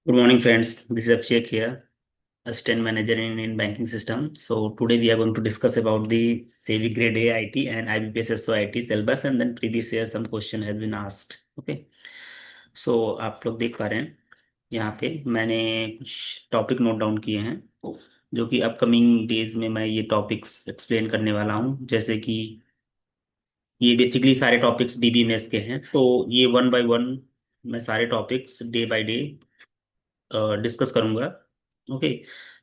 Good morning, friends. This is Abhishek here, Assistant Manager in Banking System. So today we are going to discuss about the SEBI Grade A IT and IBPS SOIT syllabus, and then previous year some question has been asked. Okay. So आप लोग देख पा रहे हैं यहाँ पे मैंने कुछ टॉपिक नोट डाउन किए हैं जो कि अपकमिंग डेज में मैं ये टॉपिक्स एक्सप्लेन करने वाला हूँ। जैसे कि ये बेसिकली सारे टॉपिक्स डीबीएमएस के हैं, तो ये वन बाय वन मैं सारे topics day by day discuss करूंगा। ओके।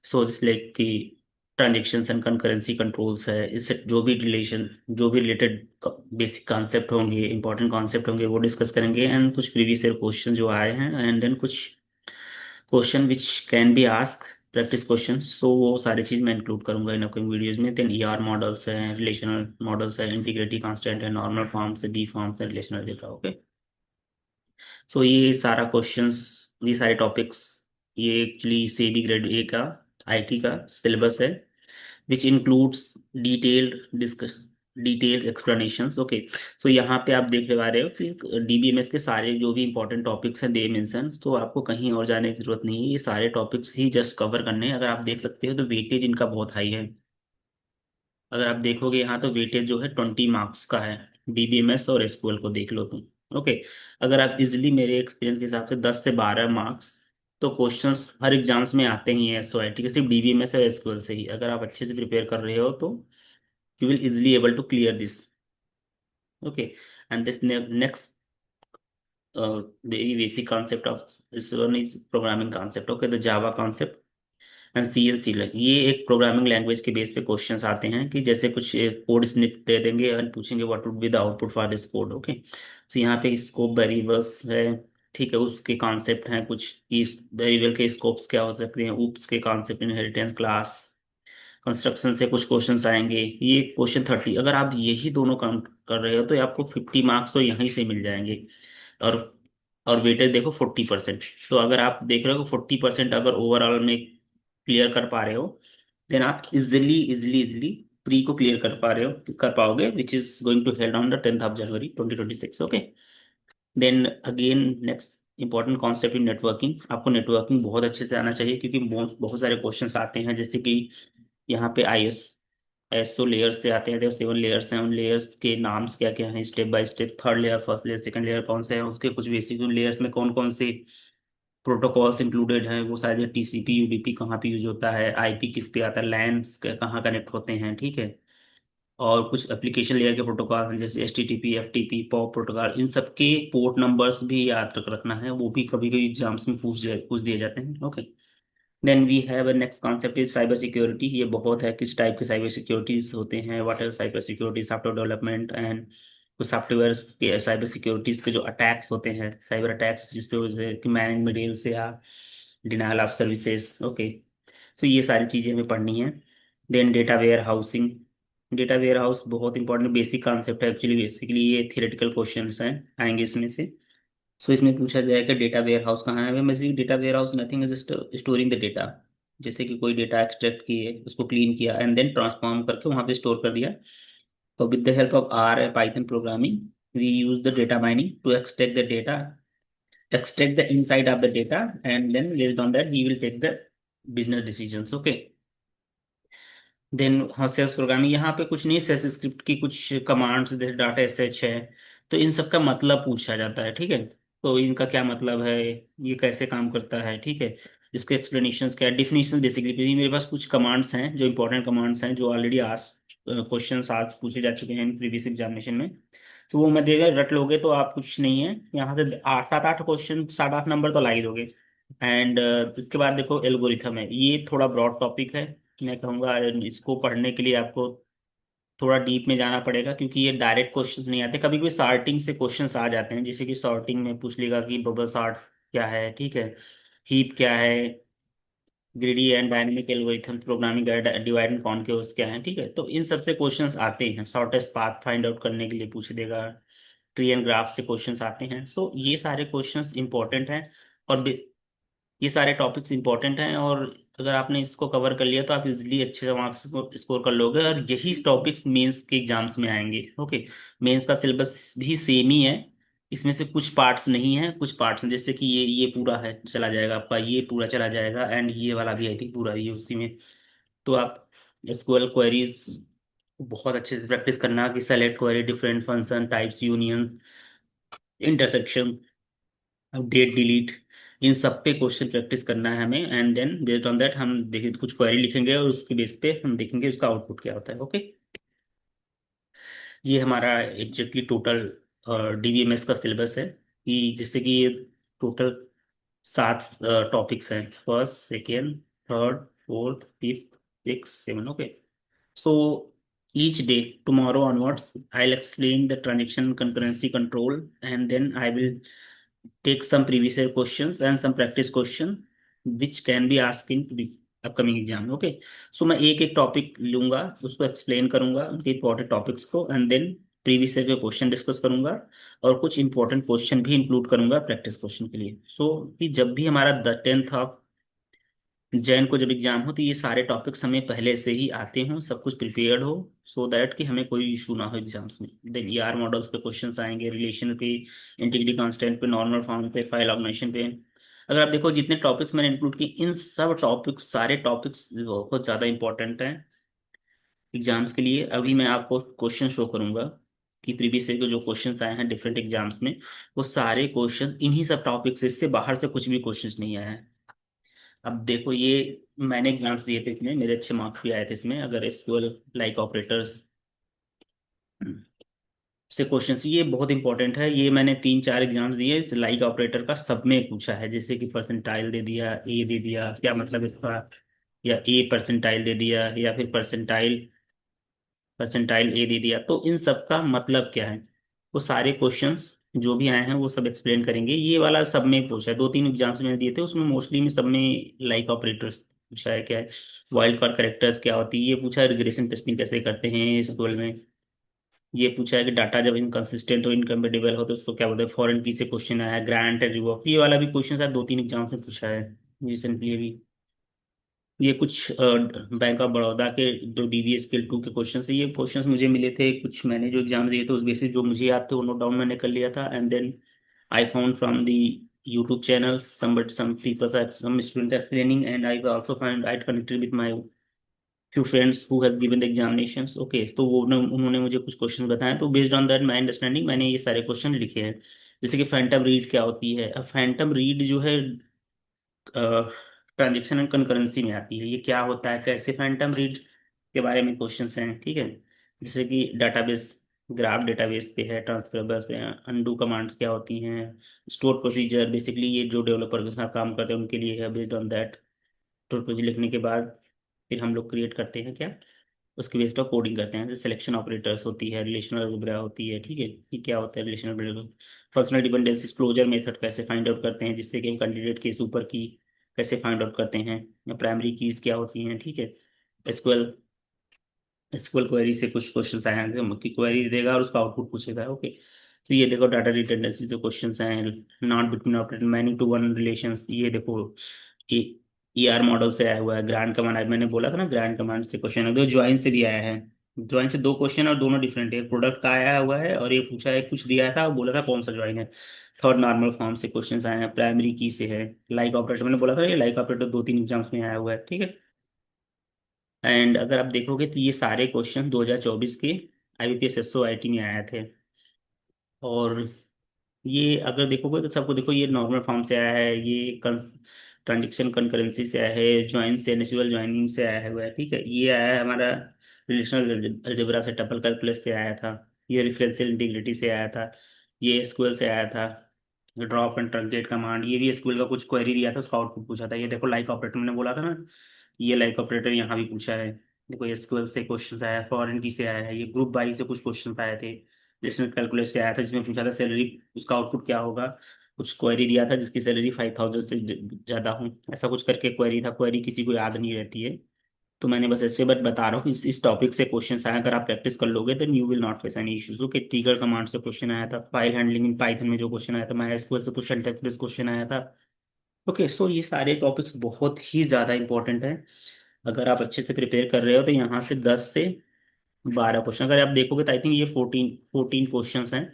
सो दिस लाइक कि ट्रांजेक्शन्स एंड कंकरेंसी कंट्रोल्स है, इससे जो भी रिलेटेड बेसिक कॉन्सेप्ट होंगे, इंपॉर्टेंट कॉन्सेप्ट होंगे, वो डिस्कस करेंगे। एंड कुछ प्रीवियस ईयर क्वेश्चन जो आए हैं, एंड देन कुछ question which can be ask, practice question. So वो सारी चीज मैं इंक्लूड करूंगा इन अपकमिंग वीडियोज में। देन ईआर मॉडल्स हैं, रिलेशनल मॉडल्स है, इंटीग्रिटी कांस्टेंट है, नॉर्मल फॉर्म्स है, डी फॉर्म्स है, रिलेशनल डेटा। ओके। सो ये सारा क्वेश्चंस, ये सारे टॉपिक्स, ये एक्चुअली सेबी ग्रेड ए का आईटी का सिलेबस है, which includes detailed discuss details explanations. Okay. So यहाँ पे आप देख पा रहे हो कि डीबीएमएस के सारे जो भी इंपॉर्टेंट टॉपिक्स हैं दे मेंशन, तो आपको कहीं और जाने की जरूरत नहीं है, ये सारे टॉपिक्स ही जस्ट कवर करने हैं। अगर आप देख सकते हो तो वेटेज इनका बहुत हाई है। अगर आप देखोगे यहाँ तो वेटेज जो है 20 मार्क्स का है। डीबीएमएस और एसक्यूएल को देख लो तुम। ओके। अगर आप इजिली, मेरे एक्सपीरियंस के हिसाब से 10 से 12 मार्क्स तो क्वेश्चंस हर एग्जाम्स में आते ही हैं एसओआईटी के, सिर्फ डीबीएमएस और एसक्यूएल से ही। अगर आप अच्छे से प्रिपेयर कर रहे हो तो you will easily able to clear this. Okay. And this next very basic concept of this one is programming concept. Okay, the Java concept and C L C language, ये एक प्रोग्रामिंग लैंग्वेज के base पे questions आते हैं कि जैसे कुछ code snip दे देंगे एंड पूछेंगे what would be the output for this code. Okay. तो यहाँ पे स्कोप वेरिएबल्स है, ठीक है, उसके कॉन्सेप्ट हैं कुछ, इस वेरिएबल के स्कोप्स क्या हो सकते हैं, ऊप्स के कॉन्सेप्ट, इनहेरिटेंस, क्लास, कंस्ट्रक्शन से कुछ क्वेश्चंस आएंगे। ये क्वेश्चन 30, अगर आप यही दोनों काम कर रहे हो तो आपको 50 मार्क्स तो यहीं से मिल जाएंगे। और वेटेज देखो 40%। तो अगर आप देख रहे हो 40% अगर ओवरऑल में क्लियर कर पा रहे हो, देन आप इजिली इजिली इजिली प्री को क्लियर कर पाओगे, which is going to held on the 10th of January 2026। Okay. Then again next important concept in networking, आपको नेटवर्किंग बहुत अच्छे से आना चाहिए क्योंकि बहुत बहुत सारे क्वेश्चंस आते हैं। जैसे कि यहाँ पे एसओ लेयर्स से आते हैं, तो 7 लेयर्स हैं, उन लेयर्स के नाम्स क्या क्या हैं, step by step, third layer, first layer, second layer कौन से हैं, उसके कुछ बेसिक, उन लेयर्स में कौन कौन से प्रोटोकॉल्स इंक्लूडेड हैं, वो सारे, टीसीपी यूडीपी कहाँ पे यूज होता है, आईपी किस पे आता है, लैन्स कहाँ कनेक्ट होते हैं, ठीक है। और कुछ एप्लीकेशन लेयर के प्रोटोकॉल हैं जैसे H T T P, F T P, POP protocol, इन सब के पोर्ट नंबर्स भी याद रखना है, वो भी कभी कभी एग्जाम्स में पूछ दिए जाते हैं। Okay. Then we have a next concept is cyber security. ये बहुत है, किस टाइप के साइबर सिक्योरिटीज होते हैं, what are cyber security, software development and कुछ सॉफ्टवेयर के साइबर सिक्योरिटीज के जो अटैक्स होते हैं, साइबर अटैक्स जिसपे कि मैनेज मटेरियल से या डिनायल ऑफ सर्विसेज। ओके। तो ये सारी चीज़ें हमें पढ़नी है। Then data warehousing, data warehouse बहुत इंपॉर्टेंट बेसिक कॉन्सेप्ट है एक्चुअली। बेसिकली ये थियोरेटिकल क्वेश्चंस हैं, आएंगे इसमें से। सो इसमें पूछा जाएगा डेटा वेयर हाउस कहाँ है। Basically data warehouse nothing is storing the data. जैसे कि कोई डेटा एक्सट्रैक्ट किए, उसको क्लीन किया एंड देन ट्रांसफॉर्म करके वहां पे स्टोर कर दिया। तो with the help of R Python programming we use the data mining to extract the data, extract the inside of the data, and then based on that we will take the business decisions। Okay। Then हाँ, sales programming, यहाँ पे कुछ नहीं, sales script की कुछ commands, data SH है, तो इन सब का मतलब पूछा जाता है, ठीक है। तो इनका क्या मतलब है, ये कैसे काम करता है, ठीक है, इसके एक्सप्लेनेशंस क्या है, डिफिनीशन। बेसिकली मेरे पास कुछ कमांड्स हैं जो इंपॉर्टेंट कमांड्स हैं, जो ऑलरेडी आज क्वेश्चन आज पूछे जा चुके हैं प्रीवियस एग्जामिनेशन में। तो वो मैं देगा, रट लोगे तो आप कुछ नहीं है, यहाँ से 8 7 8 क्वेश्चन, 8 8 नंबर तो ला ही दोगे। एंड उसके बाद देखो एल्गोरिथम है, ये थोड़ा ब्रॉड टॉपिक है। मैं कहूँगा इसको पढ़ने के लिए आपको थोड़ा डीप में जाना पड़ेगा, क्योंकि ये डायरेक्ट क्वेश्चंस नहीं आते, कभी कभी सॉर्टिंग से क्वेश्चंस आ जाते हैं। जैसे कि सॉर्टिंग में पूछ लेगा कि बबल सॉर्ट क्या है, ठीक है, हीप क्या है, greedy and dynamic algorithm, programming divide and conquer क्या है, ठीक है। तो इन सब से क्वेश्चंस आते हैं, शॉर्टेस्ट पाथ फाइंड आउट करने के लिए पूछ देगा, ट्री एंड ग्राफ से क्वेश्चंस आते हैं। सो ये सारे क्वेश्चंस इंपॉर्टेंट हैं, और ये सारे टॉपिक्स इंपॉर्टेंट हैं, और अगर आपने इसको कवर कर लिया तो आप इजीली अच्छे से मार्क्स स्कोर कर लोगे, और यही टॉपिक्स मेंस के एग्जाम्स में आएंगे। ओके। मेंस का सिलेबस भी सेम ही है, इसमें से कुछ पार्ट्स नहीं है, कुछ पार्ट्स हैं, जैसे कि ये पूरा है चला जाएगा आपका, ये पूरा चला जाएगा, एंड ये वाला भी आई थिंक पूरा ये उसी में। तो आप एसक्यूएल क्वेरीज बहुत अच्छे से प्रैक्टिस करना कि select query, different function types, union, intersection, update, delete, इन सब पे क्वेश्चन प्रैक्टिस करना है हमें। And then based on that हम देखिए कुछ क्वेरी लिखेंगे और उसके बेस पे हम देखेंगे उसका आउटपुट क्या होता है। ओके, ये हमारा एग्जैक्टली टोटल डीबीएमएस का सिलेबस है, कि जिससे कि ये टोटल 7 टॉपिक्स हैं, first, second, third, fourth, fifth, six, seven. Okay, so each day tomorrow onwards I'll explain the transaction concurrency control, and then I will take some previous year questions and some practice question which can be asked in the upcoming exam. Okay, so मैं एक एक topic लूंगा, उसको explain करूंगा उनके important topics को, and then previous year के question discuss करूंगा, और कुछ इंपॉर्टेंट क्वेश्चन भी इंक्लूड करूंगा प्रैक्टिस क्वेश्चन के लिए। सो कि जब भी हमारा 10th ऑफ जैन को जब एग्जाम हो तो ये सारे टॉपिक्स हमें पहले से ही आते हों, सब कुछ प्रिपेयर्ड हो, सो दैट कि हमें कोई इशू ना हो एग्जाम्स में। देन ईआर मॉडल्स पे क्वेश्चंस आएंगे, रिलेशन पे, इंटीग्रिटी कांस्टेंट पे, नॉर्मल फॉर्म पे, फाइल ऑर्गेनाइजेशन पे। अगर आप देखो जितने टॉपिक्स मैंने इंक्लूड किए, इन सब टॉपिक्स, सारे टॉपिक्स बहुत ज़्यादा इंपॉर्टेंट हैं एग्जाम्स के लिए। अभी मैं आपको क्वेश्चन शो करूंगा कि प्रीवियस ईयर के जो क्वेश्चंस आए हैं डिफरेंट एग्जाम्स में, वो सारे क्वेश्चन इन्हीं सब टॉपिक्स से, इससे बाहर से कुछ भी क्वेश्चंस नहीं आया है। अब देखो ये मैंने एग्जाम्स दिए थे इसमें, मेरे अच्छे मार्क्स भी आए थे इसमें। अगर एसक्यूएल लाइक ऑपरेटर्स से क्वेश्चन, ये बहुत इंपॉर्टेंट है, ये मैंने 3-4 एग्जाम्स दिए लाइक ऑपरेटर का, सब में पूछा है। जैसे कि परसेंटाइल दे दिया, ए दे दिया, क्या मतलब इसका, या ए परसेंटाइल दे दिया, या फिर परसेंटाइल परसेंटाइल ए दे दिया, तो इन सब का मतलब क्या है, वो सारे क्वेश्चंस जो भी आए हैं वो सब एक्सप्लेन करेंगे। ये वाला सब में पूछा है, 2-3 एग्जाम्स मैंने दिए थे उसमें, मोस्टली में सब में लाइक ऑपरेटर्स पूछा है। क्या है वाइल्ड कार्ड करेक्टर्स क्या होती है, ये पूछा है रिग्रेशन टेस्टिंग कैसे करते हैं स्कूल में, ये पूछा है कि डाटा जब इनकंसिस्टेंट हो, इनकम्पेटिबल हो, तो उसको क्या बोलते हैं, फॉरेन की से क्वेश्चन आया है, ग्रांट एंड रिवॉक, ये वाला भी क्वेश्चन शायद 2-3 एग्जाम से पूछा है रिसेंटली भी। ये कुछ बैंक ऑफ बड़ौदा के जो डीबीए स्किल 2 के क्वेश्चन है, ये क्वेश्चंस मुझे मिले थे, कुछ मैंने जो एग्जाम दिए थे उस बेसिस जो मुझे याद थे वो नोट डाउन मैंने कर लिया था। And then I found from the YouTube channel some people are some students are explaining, and I also find I connected with my few friends who has given the examinations. Okay, तो वो उन्होंने मुझे कुछ question बताए, तो based on that my understanding मैंने ये सारे क्वेश्चन लिखे हैं। जैसे कि फैंटम रीड क्या होती है, अब फैंटम रीड जो है ट्रांजेक्शन एंड कंकरेंसी में आती है, ये क्या होता है, कैसे फैंटम रीड के बारे में क्वेश्चंस हैं। ठीक है, जैसे कि डाटाबेस, ग्राफ डेटाबेस पे है, ट्रांसफरेबल्स पे है, अनडू कमांड्स क्या होती हैं, स्टोर प्रोसीजर, बेसिकली ये जो डेवलपर के साथ काम करते हैं उनके लिए है। Based on that store procedure लिखने के बाद फिर हम लोग क्रिएट करते हैं क्या, उसके बेस्ड ऑफ कोडिंग करते हैं। जैसे सिलेक्शन ऑपरेटर्स होती है, रिलेशनल अलजेब्रा होती है। ठीक है, ये क्या होता है relational algebra, personal dependency closure method कैसे फाइंड आउट करते हैं, जिससे कि हम कैंडिडेट के ऊपर की कैसे फाइंड आउट करते हैं, या प्राइमरी कीज क्या होती हैं। ठीक है, एसक्यूएल एसक्यूएल क्वेरी से कुछ क्वेश्चंस आए हैं, कि क्वेरी देगा और उसका आउटपुट पूछेगा। ओके, तो ये देखो डाटा रिडंडेंसी जो क्वेश्चंस हैं, not between operator, many to one relations, ये देखो ए ईआर मॉडल से आया हुआ है। ग्रांड कमांड मैंने बोला था ना, ग्रांड कमांड से क्वेश्चन है, तो ज्वाइन से भी आया है। ज्वाइन से 2 क्वेश्चन और दोनों डिफरेंट है, प्रोडक्ट का आया हुआ है और ये पूछा है, कुछ दिया था बोला था कौन सा ज्वाइन है। थर्ड नॉर्मल फॉर्म से क्वेश्चंस आए हैं, प्राइमरी की से है, लाइक ऑपरेटर मैंने बोला था, ये लाइक ऑपरेटर 2-3 एग्जाम्स में आया हुआ है। ठीक है, एंड अगर आप देखोगे तो ये सारे क्वेश्चन 2024 के आईबीपीएस एसओ आईटी में आए थे। और ये अगर देखोगे तो सबको देखो, ये नॉर्मल फॉर्म से आया है, ये ट्रांजेक्शन कंकरेंसी से आया है, ज्वाइन से, नेचुरल ज्वाइनिंग से आया हुआ है। ठीक है, ये आया है हमारा रिलेशनल अलजेब्रा से, टपल कैलकुलस से आया था, ये रेफरेंशियल इंटीग्रिटी से आया था, ये एसक्यूएल से आया था, ड्रॉप एंड ट्रंकेट कमांड, ये भी एसक्यूएल का कुछ क्वेरी दिया था उसका आउटपुट पूछा था। ये देखो लाइक ऑपरेटर मैंने बोला था ना, ये लाइक ऑपरेटर यहाँ भी पूछा है। देखो एसक्यूएल से क्वेश्चन आया है, फॉरेन की से आया है, ये ग्रुप बाई से कुछ क्वेश्चन आए थे, रिलेशनल कैलकुलस से आया था जिसमें पूछा था सैलरी, उसका आउटपुट क्या होगा। कुछ क्वेरी दिया था जिसकी सैलरी 5,000 से ज्यादा हो, ऐसा कुछ करके क्वेरी था। क्वेरी किसी को याद नहीं रहती है, तो मैंने बस ऐसे बट बता रहा हूँ, इस टॉपिक से क्वेश्चन आए, अगर आप प्रैक्टिस कर लोगे then you will not face any issues. Okay, trigger command से क्वेश्चन आया था, फाइल हैंडलिंग इन पाइथन में जो क्वेश्चन आया था, माइस्क्यूएल से कुछ सिंटैक्स बेस्ड क्वेश्चन आया था। ओके, सो ये सारे टॉपिक्स बहुत ही ज्यादा इंपॉर्टेंट है। अगर आप अच्छे से प्रिपेयर कर रहे हो तो यहाँ से 10 से 12 क्वेश्चन, अगर आप देखोगे तो आई थिंक ये 14 क्वेश्चन हैं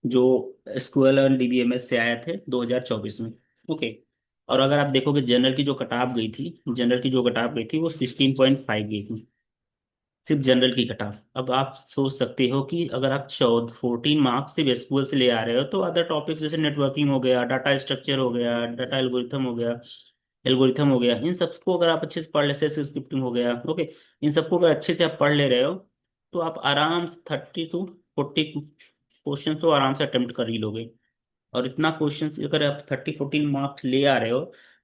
जो एसक्यूएल और डीबीएमएस से आए थे 2024 में। ओके। और अगर आप देखोगे जनरल की जो कटाव गई थी, जनरल की जो कटाव गई थी वो 16.5 गई थी, सिर्फ जनरल की कटाव। अब आप सोच सकते हो कि अगर आप 14 मार्क्स सिर्फ एसक्यूएल से ले आ रहे हो, तो अदर टॉपिक्स जैसे नेटवर्किंग हो गया, डाटा स्ट्रक्चर हो गया, डाटा एल्गोरिथम हो गया, इन सबको अगर आप अच्छे से पढ़ ले, स्क्रिप्टिंग हो गया, ओके, इन सबको अगर अच्छे से आप पढ़ ले रहे हो, तो आप आराम से 30 to 40 क्वेश्चन तो आराम से अटेम्प्ट कर ही लोगे। और इतना क्वेश्चन अगर आप 14 मार्क्स ले आ रहे हो,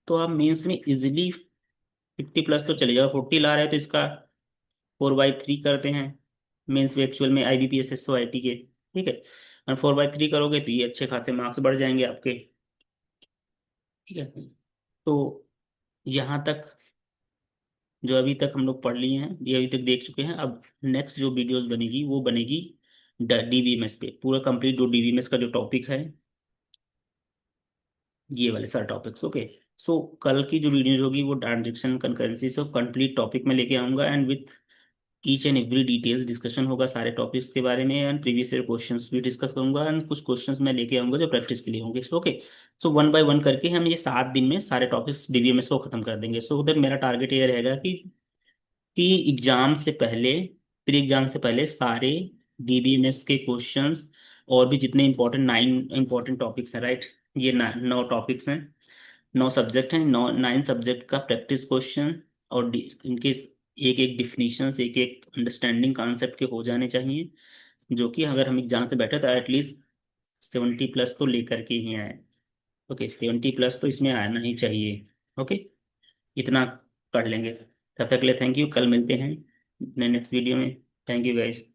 तो आप मेंस में इजिली 50 प्लस तो चले जाओ। 40 ला रहे हो तो इसका 4/3 करते हैं मेंस में, एक्चुअल में IBPS SOIT के, ठीक है। और 4/3 करोगे तो ये अच्छे खासे मार्क्स बढ़ जाएंगे आपके, ठीक है। तो यहाँ तक जो अभी तक हम लोग पढ़ लिए हैं, ये अभी तक देख चुके हैं। अब नेक्स्ट जो वीडियोस बनेगी वो बनेगी DBMS पे, पूरा कंप्लीट जो DBMS का जो टॉपिक है, ये वाले सारे टॉपिक्स, ओके। सो कल की जो वीडियो होगी वो ट्रांजेक्शन कंकरेंसी से कंप्लीट टॉपिक में लेके आऊंगा, and with each and every details discussion होगा सारे टॉपिक्स के बारे में, एंड प्रीवियस ईयर क्वेश्चंस भी डिस्कस करूंगा, एंड कुछ क्वेश्चंस मैं लेके आऊंगा जो प्रैक्टिस के लिए होंगे, okay. So one by one करके हम ये 7 दिन में सारे टॉपिक्स DBMS को खत्म कर देंगे। सो उधर मेरा टारगेट ये रहेगा कि एग्जाम से पहले, प्री एग्जाम से पहले सारे DBMS के क्वेश्चंस, और भी जितने इंपॉर्टेंट 9 इंपॉर्टेंट टॉपिक्स हैं, राइट, ये 9 टॉपिक्स हैं, 9 सब्जेक्ट हैं, 9 सब्जेक्ट का प्रैक्टिस क्वेश्चन, और इनके एक एक डिफिनीशंस, एक एक अंडरस्टैंडिंग कॉन्सेप्ट के हो जाने चाहिए, जो कि अगर हम एग्जाम से बैठे तो एटलीस्ट 70 प्लस तो लेकर के ही आए। ओके, 70 प्लस तो इसमें आना ही चाहिए, ओके। इतना कर लेंगे। तब तक के लिए थैंक यू, कल मिलते हैं नेक्स्ट वीडियो में। Thank you guys.